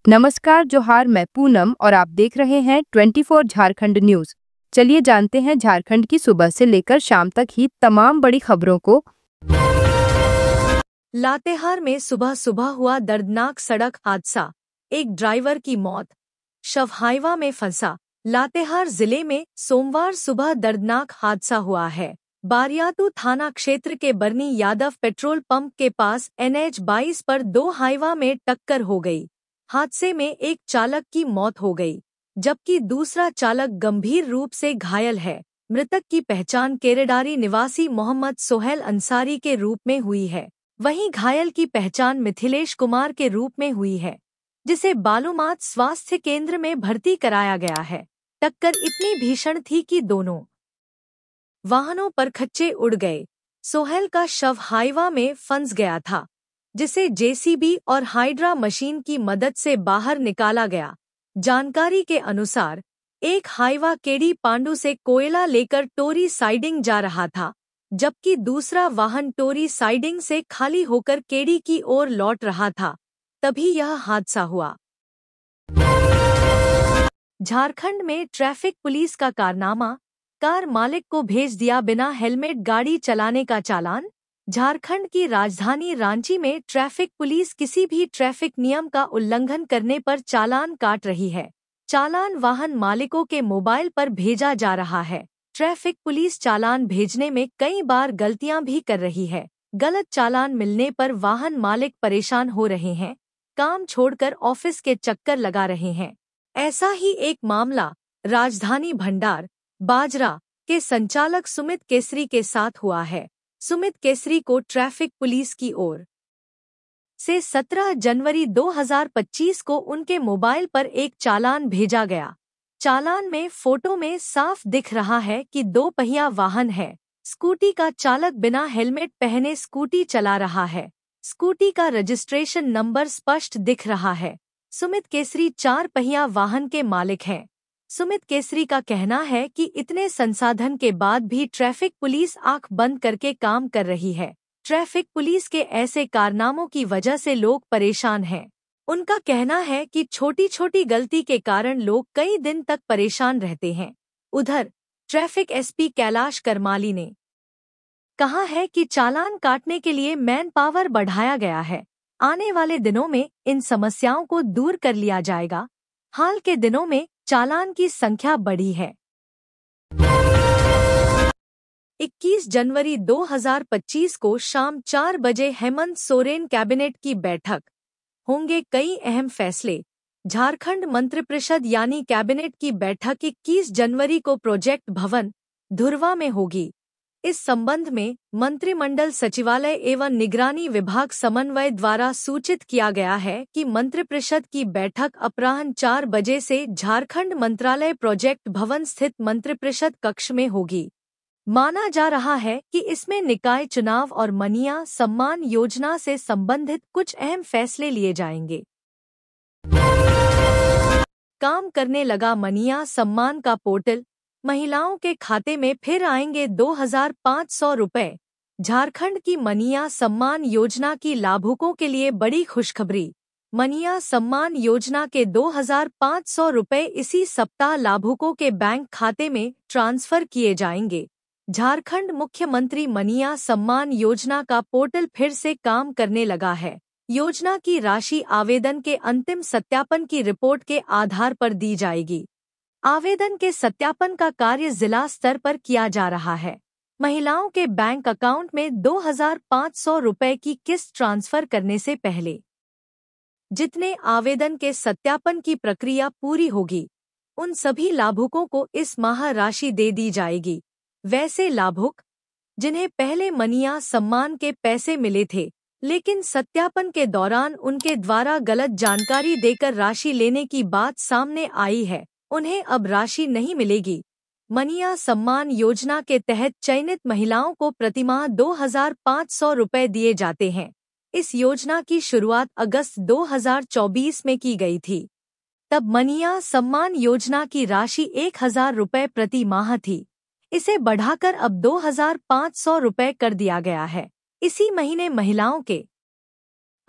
नमस्कार जोहार, मैं पूनम और आप देख रहे हैं 24 झारखंड न्यूज। चलिए जानते हैं झारखंड की सुबह से लेकर शाम तक ही तमाम बड़ी खबरों को। लातेहार में सुबह सुबह हुआ दर्दनाक सड़क हादसा, एक ड्राइवर की मौत, शव हाईवा में फंसा। लातेहार जिले में सोमवार सुबह दर्दनाक हादसा हुआ है। बारियातू थाना क्षेत्र के बरनी यादव पेट्रोल पंप के पास NH 22 पर दो हाईवा में टक्कर हो गई। हादसे में एक चालक की मौत हो गई, जबकि दूसरा चालक गंभीर रूप से घायल है। मृतक की पहचान केरेडारी निवासी मोहम्मद सोहेल अंसारी के रूप में हुई है। वहीं घायल की पहचान मिथिलेश कुमार के रूप में हुई है, जिसे बालूमाथ स्वास्थ्य केंद्र में भर्ती कराया गया है। टक्कर इतनी भीषण थी कि दोनों वाहनों पर खच्चे उड़ गए। सोहेल का शव हाईवा में फंस गया था, जिसे JCB और हाइड्रा मशीन की मदद से बाहर निकाला गया। जानकारी के अनुसार एक हाईवा केडी पांडु से कोयला लेकर टोरी साइडिंग जा रहा था, जबकि दूसरा वाहन टोरी साइडिंग से खाली होकर केडी की ओर लौट रहा था। तभी यह हादसा हुआ। झारखंड में ट्रैफिक पुलिस का कारनामा, कार मालिक को भेज दिया बिना हेलमेट गाड़ी चलाने का चालान। झारखंड की राजधानी रांची में ट्रैफिक पुलिस किसी भी ट्रैफिक नियम का उल्लंघन करने पर चालान काट रही है। चालान वाहन मालिकों के मोबाइल पर भेजा जा रहा है। ट्रैफिक पुलिस चालान भेजने में कई बार गलतियां भी कर रही है। गलत चालान मिलने पर वाहन मालिक परेशान हो रहे हैं, काम छोड़कर ऑफिस के चक्कर लगा रहे हैं। ऐसा ही एक मामला राजधानी भंडार बाजरा के संचालक सुमित केसरी के साथ हुआ है। सुमित केसरी को ट्रैफिक पुलिस की ओर से 17 जनवरी 2025 को उनके मोबाइल पर एक चालान भेजा गया। चालान में फोटो में साफ दिख रहा है कि दो पहिया वाहन है। स्कूटी का चालक बिना हेलमेट पहने स्कूटी चला रहा है। स्कूटी का रजिस्ट्रेशन नंबर स्पष्ट दिख रहा है। सुमित केसरी 4 पहिया वाहन के मालिक हैं। सुमित केसरी का कहना है कि इतने संसाधन के बाद भी ट्रैफिक पुलिस आंख बंद करके काम कर रही है। ट्रैफिक पुलिस के ऐसे कारनामों की वजह से लोग परेशान हैं। उनका कहना है कि छोटी छोटी गलती के कारण लोग कई दिन तक परेशान रहते हैं। उधर ट्रैफिक SP कैलाश करमाली ने कहा है कि चालान काटने के लिए मैन पावर बढ़ाया गया है। आने वाले दिनों में इन समस्याओं को दूर कर लिया जाएगा। हाल के दिनों में चालान की संख्या बढ़ी है। 21 जनवरी 2025 को शाम 4 बजे हेमंत सोरेन कैबिनेट की बैठक। होंगे कई अहम फैसले। झारखंड मंत्रिपरिषद यानी कैबिनेट की बैठक 21 जनवरी को प्रोजेक्ट भवन धुर्वा में होगी। इस संबंध में मंत्रिमंडल सचिवालय एवं निगरानी विभाग समन्वय द्वारा सूचित किया गया है कि मंत्रिपरिषद की बैठक अपराह्न 4 बजे से झारखंड मंत्रालय प्रोजेक्ट भवन स्थित मंत्रिपरिषद कक्ष में होगी। माना जा रहा है कि इसमें निकाय चुनाव और मनिया सम्मान योजना से संबंधित कुछ अहम फैसले लिए जाएंगे। काम करने लगा मनिया सम्मान का पोर्टल, महिलाओं के खाते में फिर आएंगे 2500 रुपए। झारखंड की मनिया सम्मान योजना की लाभुकों के लिए बड़ी खुशखबरी। मनिया सम्मान योजना के 2500 रुपए इसी सप्ताह लाभुकों के बैंक खाते में ट्रांसफर किए जाएंगे। झारखंड मुख्यमंत्री मनिया सम्मान योजना का पोर्टल फिर से काम करने लगा है। योजना की राशि आवेदन के अंतिम सत्यापन की रिपोर्ट के आधार पर दी जाएगी। आवेदन के सत्यापन का कार्य जिला स्तर पर किया जा रहा है। महिलाओं के बैंक अकाउंट में 2500 रुपए की किस्त ट्रांसफर करने से पहले जितने आवेदन के सत्यापन की प्रक्रिया पूरी होगी, उन सभी लाभुकों को इस माह राशि दे दी जाएगी। वैसे लाभुक जिन्हें पहले मनिया सम्मान के पैसे मिले थे, लेकिन सत्यापन के दौरान उनके द्वारा गलत जानकारी देकर राशि लेने की बात सामने आई है, उन्हें अब राशि नहीं मिलेगी। मनिया सम्मान योजना के तहत चयनित महिलाओं को प्रतिमाह 2500 रुपए दिए जाते हैं। इस योजना की शुरुआत अगस्त 2024 में की गई थी। तब मनिया सम्मान योजना की राशि 1000 रुपए प्रति माह थी। इसे बढ़ाकर अब 2500 रुपए कर दिया गया है। इसी महीने महिलाओं के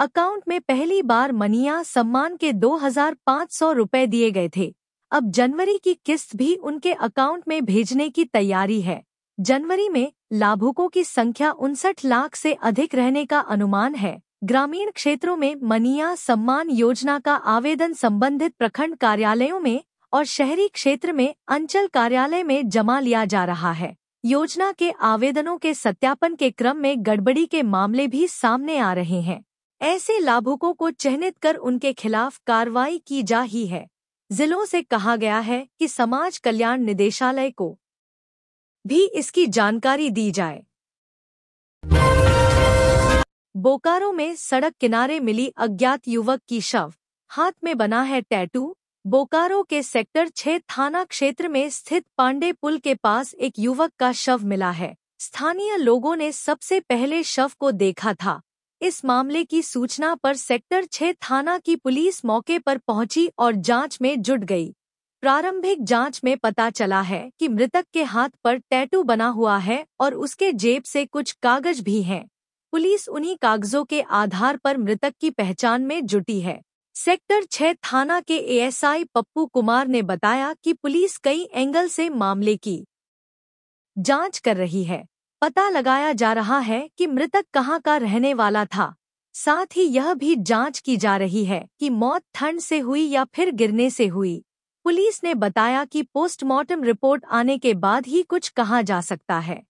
अकाउंट में पहली बार मनीया सम्मान के 2,500 रुपए दिए गए थे। अब जनवरी की किस्त भी उनके अकाउंट में भेजने की तैयारी है। जनवरी में लाभुकों की संख्या 59 लाख से अधिक रहने का अनुमान है। ग्रामीण क्षेत्रों में मनीया सम्मान योजना का आवेदन संबंधित प्रखंड कार्यालयों में और शहरी क्षेत्र में अंचल कार्यालय में जमा लिया जा रहा है। योजना के आवेदनों के सत्यापन के क्रम में गड़बड़ी के मामले भी सामने आ रहे हैं। ऐसे लाभुकों को चिन्हित कर उनके खिलाफ कार्रवाई की जा रही है। जिलों से कहा गया है कि समाज कल्याण निदेशालय को भी इसकी जानकारी दी जाए। बोकारो में सड़क किनारे मिली अज्ञात युवक की शव, हाथ में बना है टैटू। बोकारो के सेक्टर 6 थाना क्षेत्र में स्थित पांडे पुल के पास एक युवक का शव मिला है। स्थानीय लोगों ने सबसे पहले शव को देखा था। इस मामले की सूचना पर सेक्टर 6 थाना की पुलिस मौके पर पहुंची और जांच में जुट गई। प्रारंभिक जांच में पता चला है कि मृतक के हाथ पर टैटू बना हुआ है और उसके जेब से कुछ कागज भी हैं। पुलिस उन्हीं कागजों के आधार पर मृतक की पहचान में जुटी है। सेक्टर 6 थाना के एएसआई पप्पू कुमार ने बताया कि पुलिस कई एंगल से मामले की जांच कर रही है। पता लगाया जा रहा है कि मृतक कहां का रहने वाला था। साथ ही यह भी जांच की जा रही है कि मौत ठंड से हुई या फिर गिरने से हुई। पुलिस ने बताया कि पोस्टमार्टम रिपोर्ट आने के बाद ही कुछ कहा जा सकता है।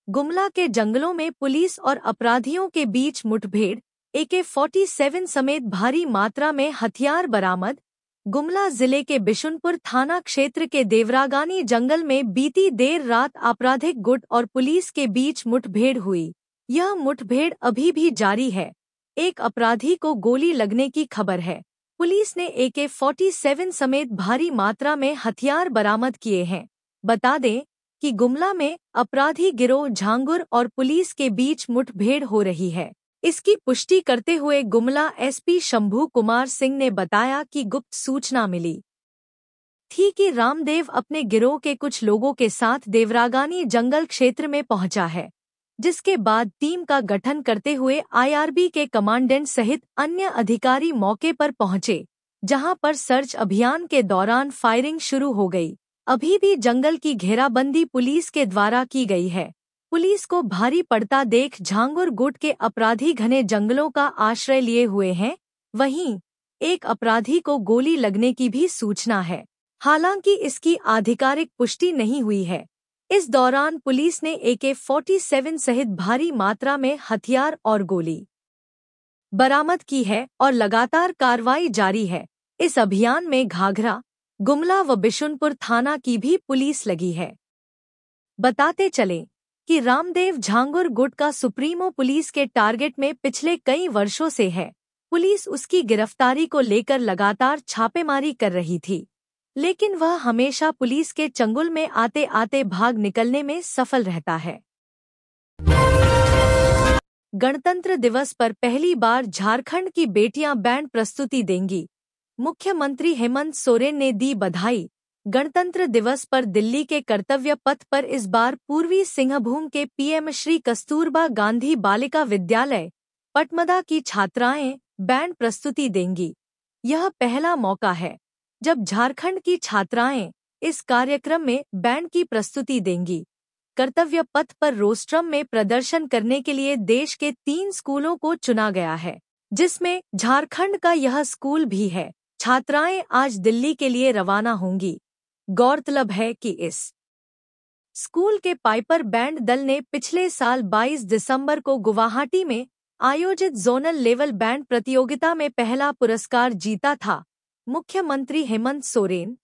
गुमला के जंगलों में पुलिस और अपराधियों के बीच मुठभेड़, AK-47 समेत भारी मात्रा में हथियार बरामद। गुमला जिले के बिशुनपुर थाना क्षेत्र के देवरागानी जंगल में बीती देर रात आपराधिक गुट और पुलिस के बीच मुठभेड़ हुई। यह मुठभेड़ अभी भी जारी है। एक अपराधी को गोली लगने की खबर है। पुलिस ने AK-47 समेत भारी मात्रा में हथियार बरामद किए हैं। बता दें कि गुमला में अपराधी गिरोह झांगुर और पुलिस के बीच मुठभेड़ हो रही है। इसकी पुष्टि करते हुए गुमला SP शंभू कुमार सिंह ने बताया कि गुप्त सूचना मिली थी कि रामदेव अपने गिरोह के कुछ लोगों के साथ देवरागानी जंगल क्षेत्र में पहुंचा है, जिसके बाद टीम का गठन करते हुए IRB के कमांडेंट सहित अन्य अधिकारी मौके पर पहुंचे, जहां पर सर्च अभियान के दौरान फायरिंग शुरू हो गई। अभी भी जंगल की घेराबंदी पुलिस के द्वारा की गई है। पुलिस को भारी पड़ता देख झांगुर गुट के अपराधी घने जंगलों का आश्रय लिए हुए हैं। वहीं एक अपराधी को गोली लगने की भी सूचना है। हालांकि इसकी आधिकारिक पुष्टि नहीं हुई है। इस दौरान पुलिस ने AK-47 सहित भारी मात्रा में हथियार और गोली बरामद की है और लगातार कार्रवाई जारी है। इस अभियान में घाघरा, गुमला व बिशुनपुर थाना की भी पुलिस लगी है। बताते चलें कि रामदेव झांगुर गुट का सुप्रीमो पुलिस के टारगेट में पिछले कई वर्षों से है। पुलिस उसकी गिरफ्तारी को लेकर लगातार छापेमारी कर रही थी, लेकिन वह हमेशा पुलिस के चंगुल में आते आते भाग निकलने में सफल रहता है। गणतंत्र दिवस पर पहली बार झारखंड की बेटियां बैंड प्रस्तुति देंगी। मुख्यमंत्री हेमंत सोरेन ने दी बधाई। गणतंत्र दिवस पर दिल्ली के कर्तव्य पथ पर इस बार पूर्वी सिंहभूम के PM श्री कस्तूरबा गांधी बालिका विद्यालय पटमदा की छात्राएं बैंड प्रस्तुति देंगी। यह पहला मौका है जब झारखंड की छात्राएं इस कार्यक्रम में बैंड की प्रस्तुति देंगी। कर्तव्य पथ पर रोस्ट्रम में प्रदर्शन करने के लिए देश के 3 स्कूलों को चुना गया है, जिसमें झारखंड का यह स्कूल भी है। छात्राएं आज दिल्ली के लिए रवाना होंगी। गौरतलब है कि इस स्कूल के पाइपर बैंड दल ने पिछले साल 22 दिसंबर को गुवाहाटी में आयोजित जोनल लेवल बैंड प्रतियोगिता में पहला पुरस्कार जीता था। मुख्यमंत्री हेमंत सोरेन,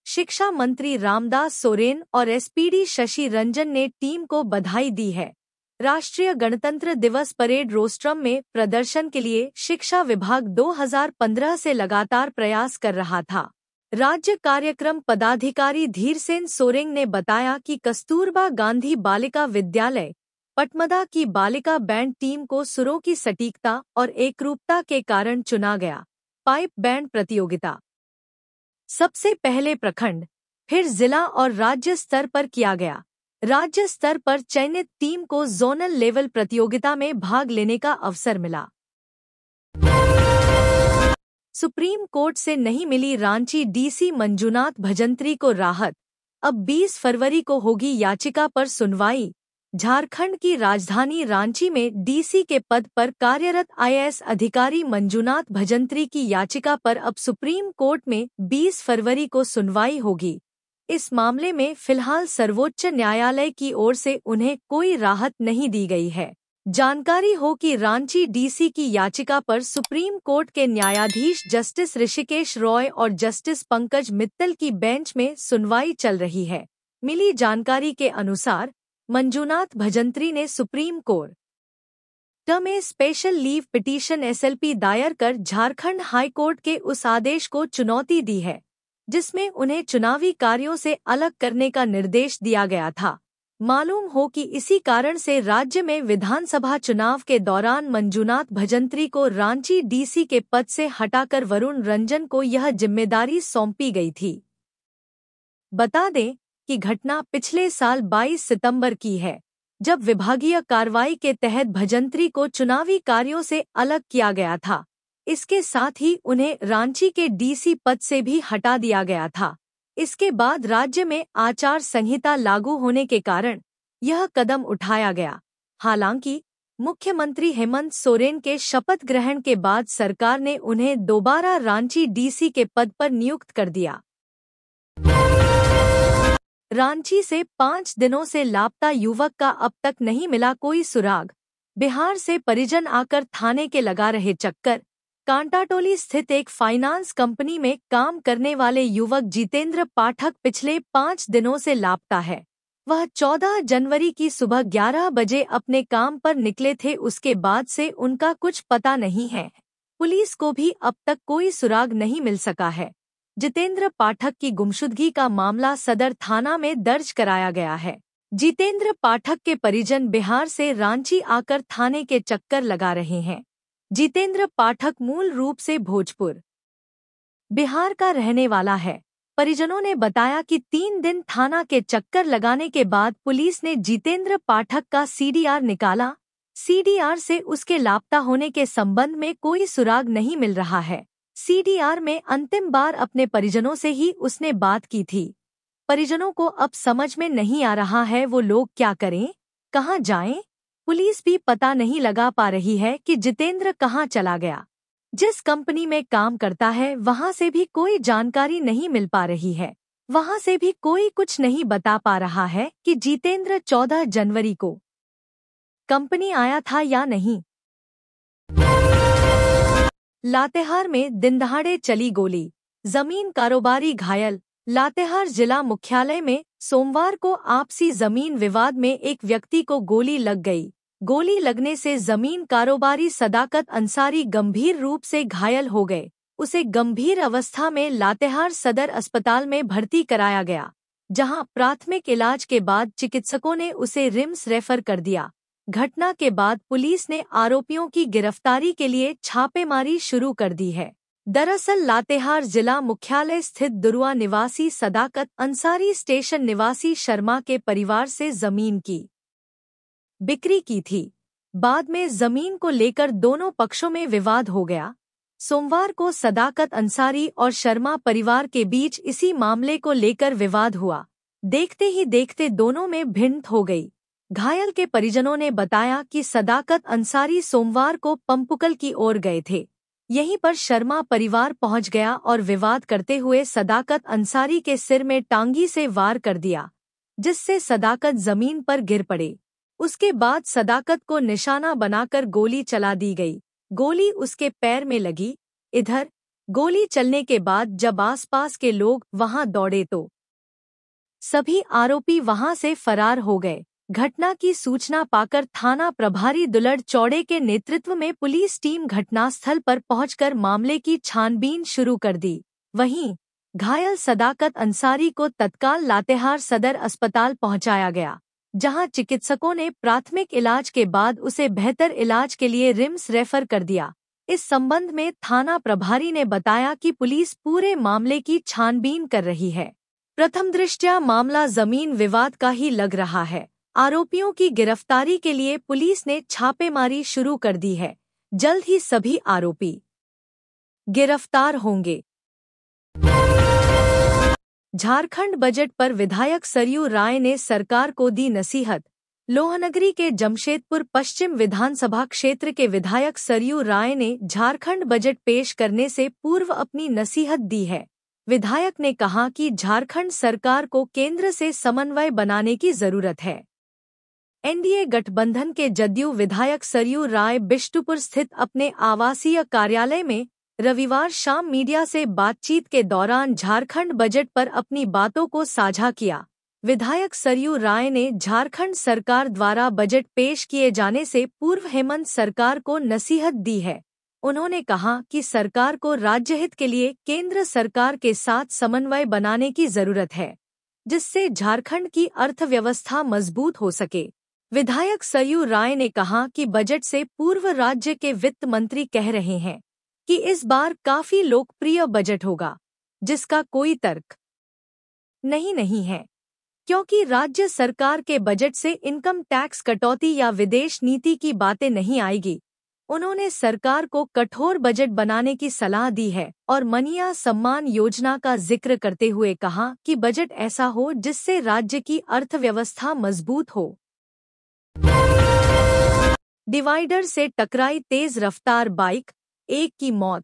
शिक्षा मंत्री रामदास सोरेन और SPD शशि रंजन ने टीम को बधाई दी है। राष्ट्रीय गणतंत्र दिवस परेड रोस्ट्रम में प्रदर्शन के लिए शिक्षा विभाग 2015 से लगातार प्रयास कर रहा था। राज्य कार्यक्रम पदाधिकारी धीरसेन सोरेंग ने बताया कि कस्तूरबा गांधी बालिका विद्यालय पटमदा की बालिका बैंड टीम को सुरों की सटीकता और एकरूपता के कारण चुना गया। पाइप बैंड प्रतियोगिता सबसे पहले प्रखंड, फिर जिला और राज्य स्तर पर किया गया। राज्य स्तर पर चयनित टीम को जोनल लेवल प्रतियोगिता में भाग लेने का अवसर मिला। सुप्रीम कोर्ट से नहीं मिली रांची डीसी मंजूनाथ भजंत्री को राहत, अब 20 फरवरी को होगी याचिका पर सुनवाई। झारखंड की राजधानी रांची में डीसी के पद पर कार्यरत आईएएस अधिकारी मंजूनाथ भजंत्री की याचिका पर अब सुप्रीम कोर्ट में 20 फरवरी को सुनवाई होगी। इस मामले में फिलहाल सर्वोच्च न्यायालय की ओर से उन्हें कोई राहत नहीं दी गई है। जानकारी हो कि रांची डीसी की याचिका पर सुप्रीम कोर्ट के न्यायाधीश जस्टिस ऋषिकेश रॉय और जस्टिस पंकज मित्तल की बेंच में सुनवाई चल रही है। मिली जानकारी के अनुसार मंजूनाथ भजंत्री ने सुप्रीम कोर्ट में स्पेशल लीव पिटीशन एसएलपी दायर कर झारखंड हाई कोर्ट के उस आदेश को चुनौती दी है जिसमें उन्हें चुनावी कार्यों से अलग करने का निर्देश दिया गया था। मालूम हो कि इसी कारण से राज्य में विधानसभा चुनाव के दौरान मंजूनाथ भजंत्री को रांची डीसी के पद से हटाकर वरुण रंजन को यह जिम्मेदारी सौंपी गई थी। बता दें कि घटना पिछले साल 22 सितंबर की है, जब विभागीय कार्रवाई के तहत भजंत्री को चुनावी कार्यों से अलग किया गया था। इसके साथ ही उन्हें रांची के डीसी पद से भी हटा दिया गया था। इसके बाद राज्य में आचार संहिता लागू होने के कारण यह कदम उठाया गया। हालांकि मुख्यमंत्री हेमंत सोरेन के शपथ ग्रहण के बाद सरकार ने उन्हें दोबारा रांची डीसी के पद पर नियुक्त कर दिया। रांची से 5 दिनों से लापता युवक का अब तक नहीं मिला कोई सुराग। बिहार से परिजन आकर थाने के लगा रहे चक्कर। कांटाटोली स्थित एक फाइनेंस कंपनी में काम करने वाले युवक जितेंद्र पाठक पिछले 5 दिनों से लापता है। वह 14 जनवरी की सुबह 11 बजे अपने काम पर निकले थे, उसके बाद से उनका कुछ पता नहीं है। पुलिस को भी अब तक कोई सुराग नहीं मिल सका है। जितेंद्र पाठक की गुमशुदगी का मामला सदर थाना में दर्ज कराया गया है। जितेंद्र पाठक के परिजन बिहार से रांची आकर थाने के चक्कर लगा रहे हैं। जितेंद्र पाठक मूल रूप से भोजपुर, बिहार का रहने वाला है। परिजनों ने बताया कि 3 दिन थाना के चक्कर लगाने के बाद पुलिस ने जितेंद्र पाठक का सीडीआर निकाला। सीडीआर से उसके लापता होने के संबंध में कोई सुराग नहीं मिल रहा है। सीडीआर में अंतिम बार अपने परिजनों से ही उसने बात की थी। परिजनों को अब समझ में नहीं आ रहा है वो लोग क्या करें, कहां जाएं। पुलिस भी पता नहीं लगा पा रही है कि जितेंद्र कहां चला गया। जिस कंपनी में काम करता है वहां से भी कोई जानकारी नहीं मिल पा रही है। वहां से भी कोई कुछ नहीं बता पा रहा है कि जितेंद्र 14 जनवरी को कंपनी आया था या नहीं। लातेहार में दिनदहाड़े चली गोली, जमीन कारोबारी घायल। लातेहार जिला मुख्यालय में सोमवार को आपसी जमीन विवाद में एक व्यक्ति को गोली लग गई। गोली लगने से जमीन कारोबारी सदाकत अंसारी गंभीर रूप से घायल हो गए। उसे गंभीर अवस्था में लातेहार सदर अस्पताल में भर्ती कराया गया, जहां प्राथमिक इलाज के बाद चिकित्सकों ने उसे रिम्स रेफर कर दिया। घटना के बाद पुलिस ने आरोपियों की गिरफ्तारी के लिए छापेमारी शुरू कर दी है। दरअसल लातेहार जिला मुख्यालय स्थित दुरुआ निवासी सदाकत अंसारी स्टेशन निवासी शर्मा के परिवार से जमीन की बिक्री की थी। बाद में जमीन को लेकर दोनों पक्षों में विवाद हो गया। सोमवार को सदाकत अंसारी और शर्मा परिवार के बीच इसी मामले को लेकर विवाद हुआ। देखते ही देखते दोनों में भिड़ंत हो गई। घायल के परिजनों ने बताया कि सदाकत अंसारी सोमवार को पंपुकल की ओर गए थे। यहीं पर शर्मा परिवार पहुंच गया और विवाद करते हुए सदाकत अंसारी के सिर में टांगी से वार कर दिया, जिससे सदाकत जमीन पर गिर पड़े। उसके बाद सदाकत को निशाना बनाकर गोली चला दी गई। गोली उसके पैर में लगी। इधर गोली चलने के बाद जब आसपास के लोग वहां दौड़े तो सभी आरोपी वहां से फरार हो गए। घटना की सूचना पाकर थाना प्रभारी दुलड़ चौड़े के नेतृत्व में पुलिस टीम घटनास्थल पर पहुंचकर मामले की छानबीन शुरू कर दी। वहीं घायल सदाकत अंसारी को तत्काल लातेहार सदर अस्पताल पहुंचाया गया, जहां चिकित्सकों ने प्राथमिक इलाज के बाद उसे बेहतर इलाज के लिए रिम्स रेफर कर दिया। इस संबंध में थाना प्रभारी ने बताया कि पुलिस पूरे मामले की छानबीन कर रही है। प्रथम दृष्टया मामला जमीन विवाद का ही लग रहा है। आरोपियों की गिरफ्तारी के लिए पुलिस ने छापेमारी शुरू कर दी है। जल्द ही सभी आरोपी गिरफ्तार होंगे। झारखंड बजट पर विधायक सरयू राय ने सरकार को दी नसीहत। लोहनगरी के जमशेदपुर पश्चिम विधानसभा क्षेत्र के विधायक सरयू राय ने झारखंड बजट पेश करने से पूर्व अपनी नसीहत दी है। विधायक ने कहा कि झारखंड सरकार को केंद्र से समन्वय बनाने की जरूरत है। एनडीए गठबंधन के जदयू विधायक सरयू राय बिष्टुपुर स्थित अपने आवासीय कार्यालय में रविवार शाम मीडिया से बातचीत के दौरान झारखंड बजट पर अपनी बातों को साझा किया। विधायक सरयू राय ने झारखंड सरकार द्वारा बजट पेश किए जाने से पूर्व हेमंत सरकार को नसीहत दी है। उन्होंने कहा कि सरकार को राज्यहित के लिए केंद्र सरकार के साथ समन्वय बनाने की जरूरत है, जिससे झारखंड की अर्थव्यवस्था मजबूत हो सके। विधायक सरयू राय ने कहा कि बजट से पूर्व राज्य के वित्त मंत्री कह रहे हैं कि इस बार काफी लोकप्रिय बजट होगा, जिसका कोई तर्क नहीं है, क्योंकि राज्य सरकार के बजट से इनकम टैक्स कटौती या विदेश नीति की बातें नहीं आएगी। उन्होंने सरकार को कठोर बजट बनाने की सलाह दी है और मनिया सम्मान योजना का जिक्र करते हुए कहा कि बजट ऐसा हो जिससे राज्य की अर्थव्यवस्था मजबूत हो। डिवाइडर से टकराई तेज रफ्तार बाइक, एक की मौत,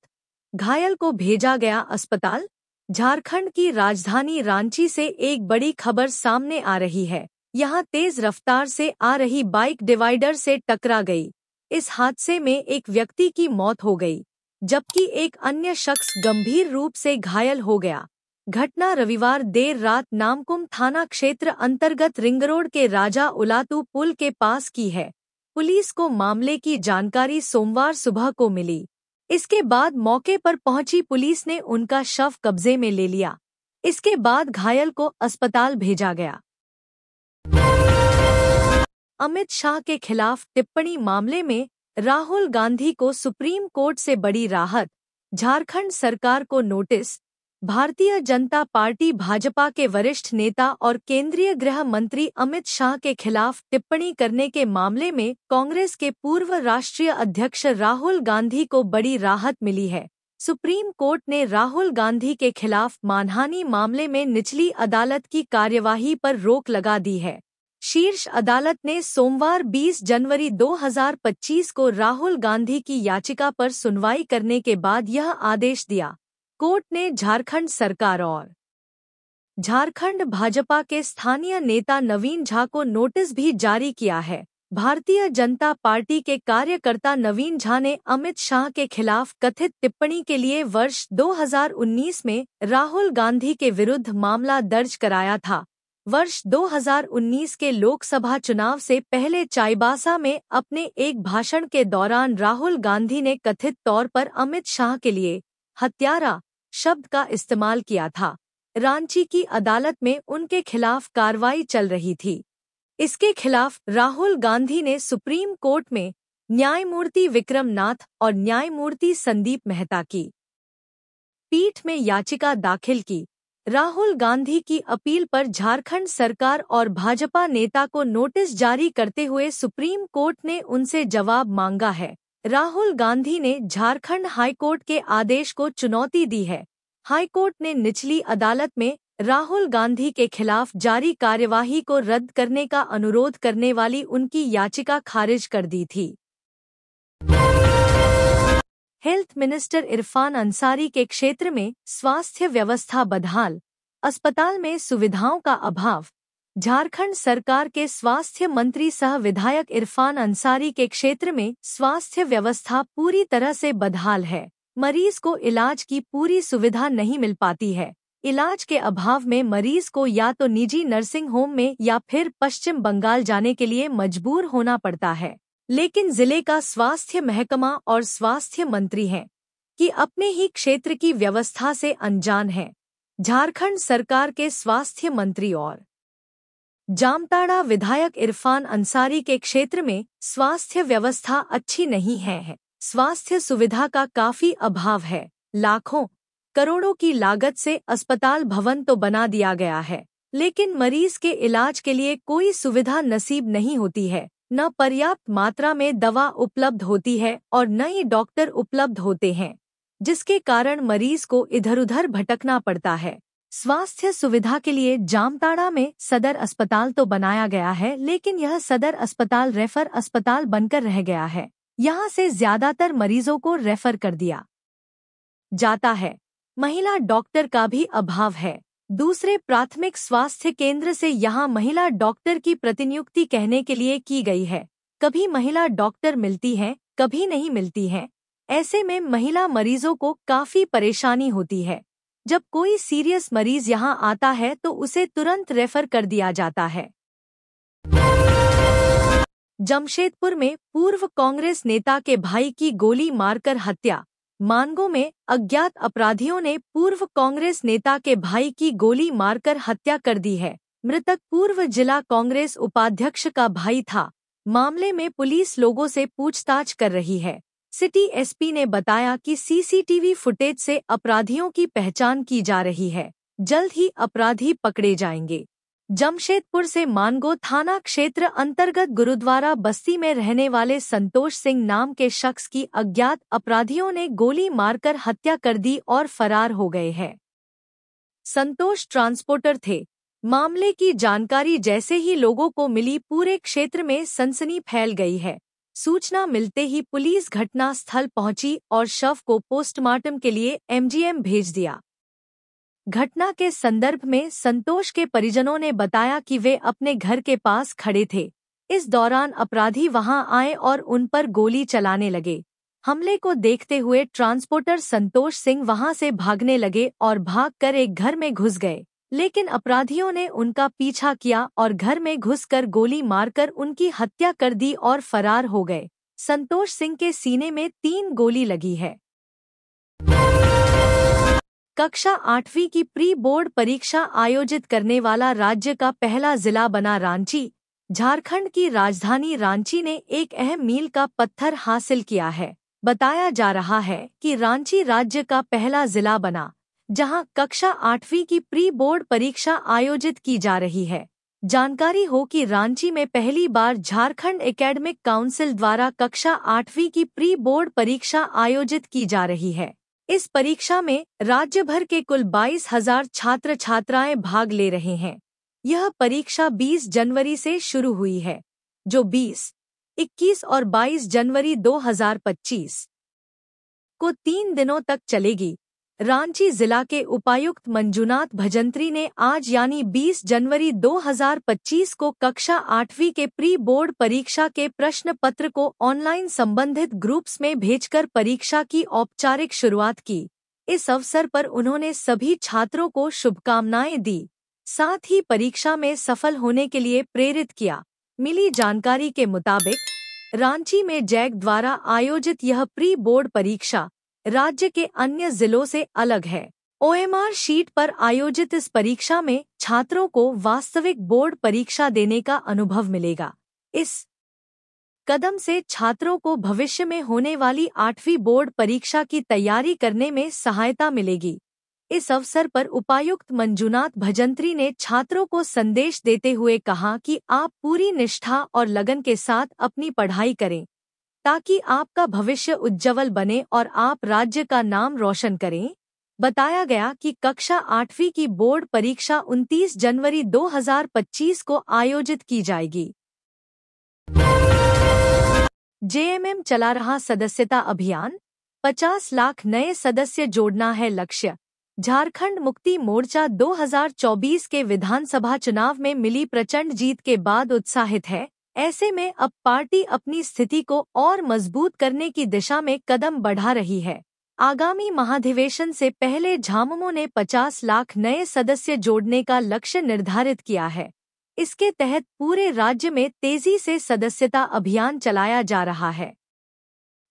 घायल को भेजा गया अस्पताल। झारखंड की राजधानी रांची से एक बड़ी खबर सामने आ रही है। यहां तेज रफ्तार से आ रही बाइक डिवाइडर से टकरा गई। इस हादसे में एक व्यक्ति की मौत हो गई, जबकि एक अन्य शख्स गंभीर रूप से घायल हो गया। घटना रविवार देर रात नामकुम थाना क्षेत्र अंतर्गत रिंग रोड के राजा उलातू पुल के पास की है। पुलिस को मामले की जानकारी सोमवार सुबह को मिली। इसके बाद मौके पर पहुंची पुलिस ने उनका शव कब्जे में ले लिया। इसके बाद घायल को अस्पताल भेजा गया। अमित शाह के खिलाफ टिप्पणी मामले में राहुल गांधी को सुप्रीम कोर्ट से बड़ी राहत। झारखंड सरकार को नोटिस। भारतीय जनता पार्टी भाजपा के वरिष्ठ नेता और केंद्रीय गृह मंत्री अमित शाह के खिलाफ टिप्पणी करने के मामले में कांग्रेस के पूर्व राष्ट्रीय अध्यक्ष राहुल गांधी को बड़ी राहत मिली है। सुप्रीम कोर्ट ने राहुल गांधी के खिलाफ मानहानि मामले में निचली अदालत की कार्यवाही पर रोक लगा दी है। शीर्ष अदालत ने सोमवार 20 जनवरी 2025 को राहुल गांधी की याचिका पर सुनवाई करने के बाद यह आदेश दिया। कोर्ट ने झारखंड सरकार और झारखंड भाजपा के स्थानीय नेता नवीन झा को नोटिस भी जारी किया है। भारतीय जनता पार्टी के कार्यकर्ता नवीन झा ने अमित शाह के खिलाफ कथित टिप्पणी के लिए वर्ष 2019 में राहुल गांधी के विरुद्ध मामला दर्ज कराया था। वर्ष 2019 के लोकसभा चुनाव से पहले चाईबासा में अपने एक भाषण के दौरान राहुल गांधी ने कथित तौर पर अमित शाह के लिए हत्यारा शब्द का इस्तेमाल किया था। रांची की अदालत में उनके खिलाफ कार्रवाई चल रही थी। इसके खिलाफ राहुल गांधी ने सुप्रीम कोर्ट में न्यायमूर्ति विक्रम नाथ और न्यायमूर्ति संदीप मेहता की पीठ में याचिका दाखिल की। राहुल गांधी की अपील पर झारखंड सरकार और भाजपा नेता को नोटिस जारी करते हुए सुप्रीम कोर्ट ने उनसे जवाब मांगा है। राहुल गांधी ने झारखंड हाईकोर्ट के आदेश को चुनौती दी है। हाईकोर्ट ने निचली अदालत में राहुल गांधी के खिलाफ जारी कार्यवाही को रद्द करने का अनुरोध करने वाली उनकी याचिका खारिज कर दी थी। हेल्थ मिनिस्टर इरफान अंसारी के क्षेत्र में स्वास्थ्य व्यवस्था बदहाल, अस्पताल में सुविधाओं का अभाव। झारखंड सरकार के स्वास्थ्य मंत्री सह विधायक इरफान अंसारी के क्षेत्र में स्वास्थ्य व्यवस्था पूरी तरह से बदहाल है। मरीज को इलाज की पूरी सुविधा नहीं मिल पाती है। इलाज के अभाव में मरीज को या तो निजी नर्सिंग होम में या फिर पश्चिम बंगाल जाने के लिए मजबूर होना पड़ता है। लेकिन जिले का स्वास्थ्य महकमा और स्वास्थ्य मंत्री हैं कि अपने ही क्षेत्र की व्यवस्था से अनजान हैं। झारखंड सरकार के स्वास्थ्य मंत्री और जामताड़ा विधायक इरफान अंसारी के क्षेत्र में स्वास्थ्य व्यवस्था अच्छी नहीं है। स्वास्थ्य सुविधा का काफी अभाव है। लाखों करोड़ों की लागत से अस्पताल भवन तो बना दिया गया है, लेकिन मरीज के इलाज के लिए कोई सुविधा नसीब नहीं होती है। न पर्याप्त मात्रा में दवा उपलब्ध होती है और न ही डॉक्टर उपलब्ध होते हैं, जिसके कारण मरीज को इधर-उधर भटकना पड़ता है। स्वास्थ्य सुविधा के लिए जामताड़ा में सदर अस्पताल तो बनाया गया है, लेकिन यह सदर अस्पताल रेफर अस्पताल बनकर रह गया है। यहाँ से ज्यादातर मरीजों को रेफर कर दिया जाता है। महिला डॉक्टर का भी अभाव है। दूसरे प्राथमिक स्वास्थ्य केंद्र से यहाँ महिला डॉक्टर की प्रतिनियुक्ति कहने के लिए की गई है। कभी महिला डॉक्टर मिलती हैं, कभी नहीं मिलती हैं। ऐसे में महिला मरीजों को काफी परेशानी होती है। जब कोई सीरियस मरीज यहाँ आता है तो उसे तुरंत रेफर कर दिया जाता है। जमशेदपुर में पूर्व कांग्रेस नेता के भाई की गोली मारकर हत्या। मानगो में अज्ञात अपराधियों ने पूर्व कांग्रेस नेता के भाई की गोली मारकर हत्या कर दी है। मृतक पूर्व जिला कांग्रेस उपाध्यक्ष का भाई था। मामले में पुलिस लोगों से पूछताछ कर रही है। सिटी एसपी ने बताया कि सीसीटीवी फुटेज से अपराधियों की पहचान की जा रही है। जल्द ही अपराधी पकड़े जाएंगे। जमशेदपुर से मानगो थाना क्षेत्र अंतर्गत गुरुद्वारा बस्ती में रहने वाले संतोष सिंह नाम के शख्स की अज्ञात अपराधियों ने गोली मारकर हत्या कर दी और फरार हो गए हैं। संतोष ट्रांसपोर्टर थे। मामले की जानकारी जैसे ही लोगों को मिली, पूरे क्षेत्र में सनसनी फैल गई है। सूचना मिलते ही पुलिस घटना स्थल पहुंची और शव को पोस्टमार्टम के लिए एमजीएम भेज दिया। घटना के संदर्भ में संतोष के परिजनों ने बताया कि वे अपने घर के पास खड़े थे। इस दौरान अपराधी वहां आए और उन पर गोली चलाने लगे। हमले को देखते हुए ट्रांसपोर्टर संतोष सिंह वहां से भागने लगे और भागकर एक घर में घुस गए, लेकिन अपराधियों ने उनका पीछा किया और घर में घुसकर गोली मारकर उनकी हत्या कर दी और फरार हो गए। संतोष सिंह के सीने में 3 गोली लगी है। कक्षा 8वीं की प्री बोर्ड परीक्षा आयोजित करने वाला राज्य का पहला जिला बना रांची। झारखंड की राजधानी रांची ने एक अहम मील का पत्थर हासिल किया है। बताया जा रहा है कि रांची राज्य का पहला जिला बना, जहां कक्षा 8वीं की प्री बोर्ड परीक्षा आयोजित की जा रही है। जानकारी हो कि रांची में पहली बार झारखंड एकेडमिक काउंसिल द्वारा कक्षा 8वीं की प्री बोर्ड परीक्षा आयोजित की जा रही है। इस परीक्षा में राज्य भर के कुल 22,000 छात्र छात्राएं भाग ले रहे हैं। यह परीक्षा 20 जनवरी से शुरू हुई है, जो 20, 21 और 22 जनवरी 2025 को 3 दिनों तक चलेगी। रांची जिला के उपायुक्त मंजुनाथ भजंत्री ने आज यानी 20 जनवरी 2025 को कक्षा 8वीं के प्री बोर्ड परीक्षा के प्रश्न पत्र को ऑनलाइन संबंधित ग्रुप्स में भेजकर परीक्षा की औपचारिक शुरुआत की। इस अवसर पर उन्होंने सभी छात्रों को शुभकामनाएं दी, साथ ही परीक्षा में सफल होने के लिए प्रेरित किया। मिली जानकारी के मुताबिक रांची में जैक द्वारा आयोजित यह प्री बोर्ड परीक्षा राज्य के अन्य जिलों से अलग है। ओएमआर शीट पर आयोजित इस परीक्षा में छात्रों को वास्तविक बोर्ड परीक्षा देने का अनुभव मिलेगा। इस कदम से छात्रों को भविष्य में होने वाली 8वीं बोर्ड परीक्षा की तैयारी करने में सहायता मिलेगी। इस अवसर पर उपायुक्त मंजुनाथ भजंत्री ने छात्रों को संदेश देते हुए कहा कि आप पूरी निष्ठा और लगन के साथ अपनी पढ़ाई करें, ताकि आपका भविष्य उज्जवल बने और आप राज्य का नाम रोशन करें। बताया गया कि कक्षा 8वीं की बोर्ड परीक्षा 29 जनवरी 2025 को आयोजित की जाएगी। जेएमएम चला रहा सदस्यता अभियान, 50 लाख नए सदस्य जोड़ना है लक्ष्य। झारखंड मुक्ति मोर्चा 2024 के विधानसभा चुनाव में मिली प्रचंड जीत के बाद उत्साहित है। ऐसे में अब पार्टी अपनी स्थिति को और मजबूत करने की दिशा में कदम बढ़ा रही है। आगामी महाधिवेशन से पहले झामुमो ने 50 लाख नए सदस्य जोड़ने का लक्ष्य निर्धारित किया है। इसके तहत पूरे राज्य में तेजी से सदस्यता अभियान चलाया जा रहा है।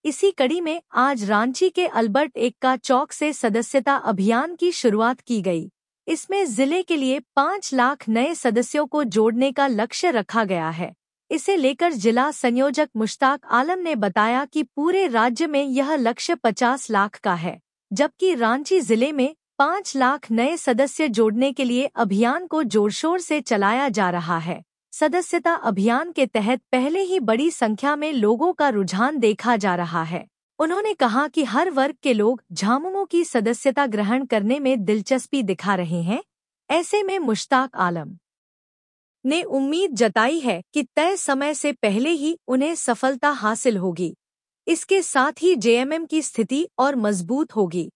इसी कड़ी में आज रांची के अल्बर्ट एक्का चौक से सदस्यता अभियान की शुरुआत की गई। इसमें जिले के लिए 5 लाख नए सदस्यों को जोड़ने का लक्ष्य रखा गया है। इसे लेकर जिला संयोजक मुश्ताक आलम ने बताया कि पूरे राज्य में यह लक्ष्य 50 लाख का है। जबकि रांची जिले में 5 लाख नए सदस्य जोड़ने के लिए अभियान को जोरशोर से चलाया जा रहा है। सदस्यता अभियान के तहत पहले ही बड़ी संख्या में लोगों का रुझान देखा जा रहा है। उन्होंने कहा कि हर वर्ग के लोग झामुमो की सदस्यता ग्रहण करने में दिलचस्पी दिखा रहे हैं। ऐसे में मुश्ताक आलम ने उम्मीद जताई है कि तय समय से पहले ही उन्हें सफलता हासिल होगी। इसके साथ ही जेएमएम की स्थिति और मजबूत होगी।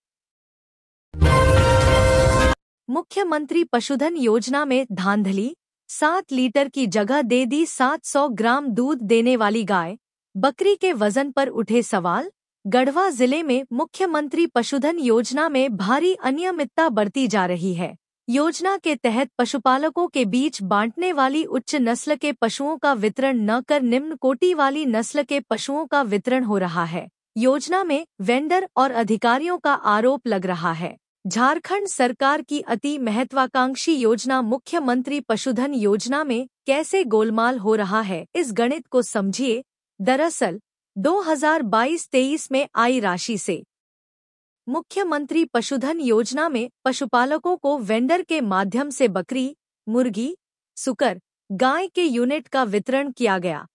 मुख्यमंत्री पशुधन योजना में धांधली, 7 लीटर की जगह दे दी 700 ग्राम दूध देने वाली गाय, बकरी के वजन पर उठे सवाल। गढ़वा जिले में मुख्यमंत्री पशुधन योजना में भारी अनियमितता बरती जा रही है। योजना के तहत पशुपालकों के बीच बांटने वाली उच्च नस्ल के पशुओं का वितरण न कर निम्न कोटि वाली नस्ल के पशुओं का वितरण हो रहा है। योजना में वेंडर और अधिकारियों का आरोप लग रहा है। झारखंड सरकार की अति महत्वाकांक्षी योजना मुख्यमंत्री पशुधन योजना में कैसे गोलमाल हो रहा है, इस गणित को समझिए। दरअसल 2022-23 में आई राशि से मुख्यमंत्री पशुधन योजना में पशुपालकों को वेंडर के माध्यम से बकरी, मुर्गी, सुकर, गाय के यूनिट का वितरण किया गया।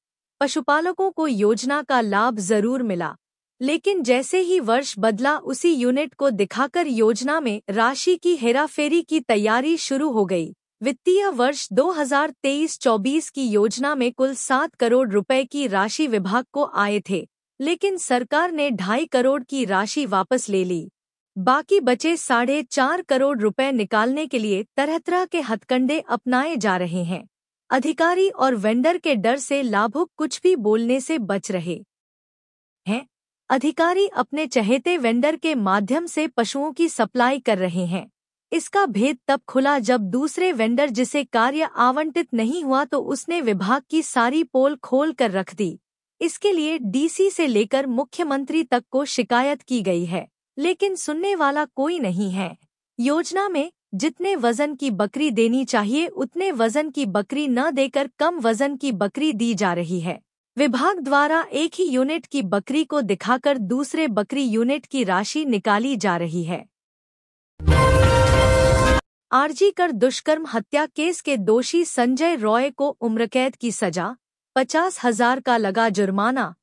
पशुपालकों को योजना का लाभ जरूर मिला, लेकिन जैसे ही वर्ष बदला उसी यूनिट को दिखाकर योजना में राशि की हेराफेरी की तैयारी शुरू हो गई। वित्तीय वर्ष 2023-24 की योजना में कुल 7 करोड़ रुपए की राशि विभाग को आए थे, लेकिन सरकार ने 2.5 करोड़ की राशि वापस ले ली। बाकी बचे 4.5 करोड़ रुपए निकालने के लिए तरह तरह के हथकंडे अपनाए जा रहे हैं। अधिकारी और वेंडर के डर से लाभुक कुछ भी बोलने से बच रहे हैं। अधिकारी अपने चहेते वेंडर के माध्यम से पशुओं की सप्लाई कर रहे हैं। इसका भेद तब खुला जब दूसरे वेंडर जिसे कार्य आवंटित नहीं हुआ तो उसने विभाग की सारी पोल खोल कर रख दी। इसके लिए डीसी से लेकर मुख्यमंत्री तक को शिकायत की गई है, लेकिन सुनने वाला कोई नहीं है। योजना में जितने वजन की बकरी देनी चाहिए उतने वजन की बकरी न देकर कम वजन की बकरी दी जा रही है। विभाग द्वारा एक ही यूनिट की बकरी को दिखाकर दूसरे बकरी यूनिट की राशि निकाली जा रही है। आरजी कर दुष्कर्म हत्या केस के दोषी संजय रॉय को उम्रकैद की सजा, 50,000 का लगा जुर्माना।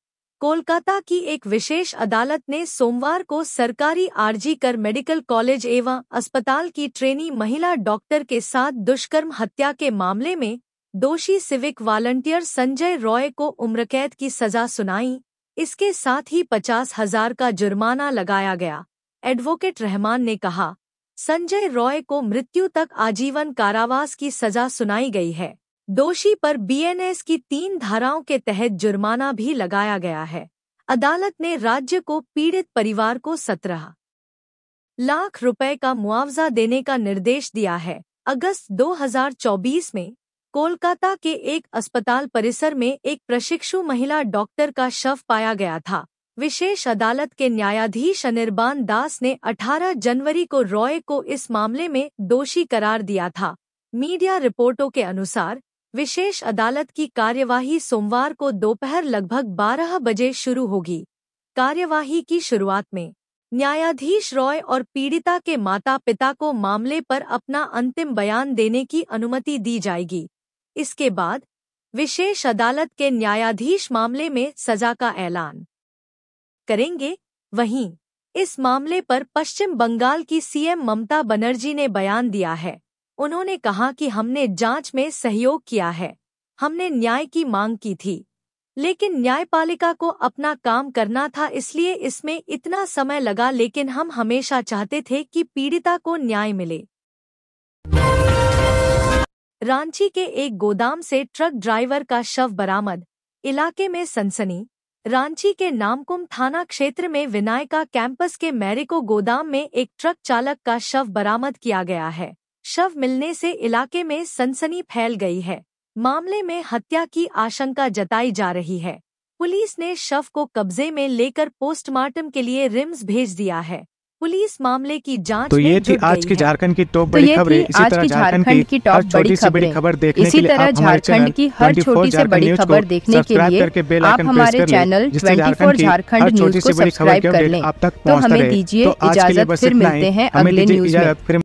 कोलकाता की एक विशेष अदालत ने सोमवार को सरकारी आरजी कर मेडिकल कॉलेज एवं अस्पताल की ट्रेनी महिला डॉक्टर के साथ दुष्कर्म हत्या के मामले में दोषी सिविक वॉलंटियर संजय रॉय को उम्रकैद की सजा सुनाई। इसके साथ ही 50,000 का जुर्माना लगाया गया। एडवोकेट रहमान ने कहा, संजय रॉय को मृत्यु तक आजीवन कारावास की सजा सुनाई गई है। दोषी पर बीएनएस की 3 धाराओं के तहत जुर्माना भी लगाया गया है। अदालत ने राज्य को पीड़ित परिवार को 17 लाख रुपए का मुआवजा देने का निर्देश दिया है। अगस्त 2024 में कोलकाता के एक अस्पताल परिसर में एक प्रशिक्षु महिला डॉक्टर का शव पाया गया था। विशेष अदालत के न्यायाधीश अनिर्बान दास ने 18 जनवरी को रॉय को इस मामले में दोषी करार दिया था। मीडिया रिपोर्टों के अनुसार विशेष अदालत की कार्यवाही सोमवार को दोपहर लगभग 12 बजे शुरू होगी। कार्यवाही की शुरुआत में न्यायाधीश रॉय और पीड़िता के माता-पिता को मामले पर अपना अंतिम बयान देने की अनुमति दी जाएगी। इसके बाद विशेष अदालत के न्यायाधीश मामले में सजा का ऐलान करेंगे। वहीं इस मामले पर पश्चिम बंगाल की सीएम ममता बनर्जी ने बयान दिया है। उन्होंने कहा कि हमने जांच में सहयोग किया है। हमने न्याय की मांग की थी, लेकिन न्यायपालिका को अपना काम करना था, इसलिए इसमें इतना समय लगा, लेकिन हम हमेशा चाहते थे कि पीड़िता को न्याय मिले। रांची के एक गोदाम से ट्रक ड्राइवर का शव बरामद, इलाके में सनसनी। रांची के नामकुम थाना क्षेत्र में विनायका कैंपस के मैरिको गोदाम में एक ट्रक चालक का शव बरामद किया गया है। शव मिलने से इलाके में सनसनी फैल गई है। मामले में हत्या की आशंका जताई जा रही है। पुलिस ने शव को कब्जे में लेकर पोस्टमार्टम के लिए रिम्स भेज दिया है। पुलिस मामले की जांच तो ये में थी जुट आज गई की है। झारखंड की टॉप तो बड़ी ये खबरें। थी इसी आज तरह की झारखंड की हर टॉप बड़ी छोटी से बड़ी खबरें। खबर देखने इसी के लिए तरह आप हमारे झारखंड की हर 24 छोटी से झारखंड बड़ी न्यूज खबर को देखने के सब्सक्राइब लिए करके बेल आप आइकन प्रेस हमारे कर लें, चैनल जिससे 24 की झारखंड हर न्यूज छोटी को से बड़ी खबर सब्सक्राइब की कर अपडेट लें। आप तक तो पहुंचता हमें रहे। दीजिए तो आज के लिए इजाजत, बस फिर इतना मिलते ही। हैं हमें अगले दीजिए न्यूज में। इजाजत, फिर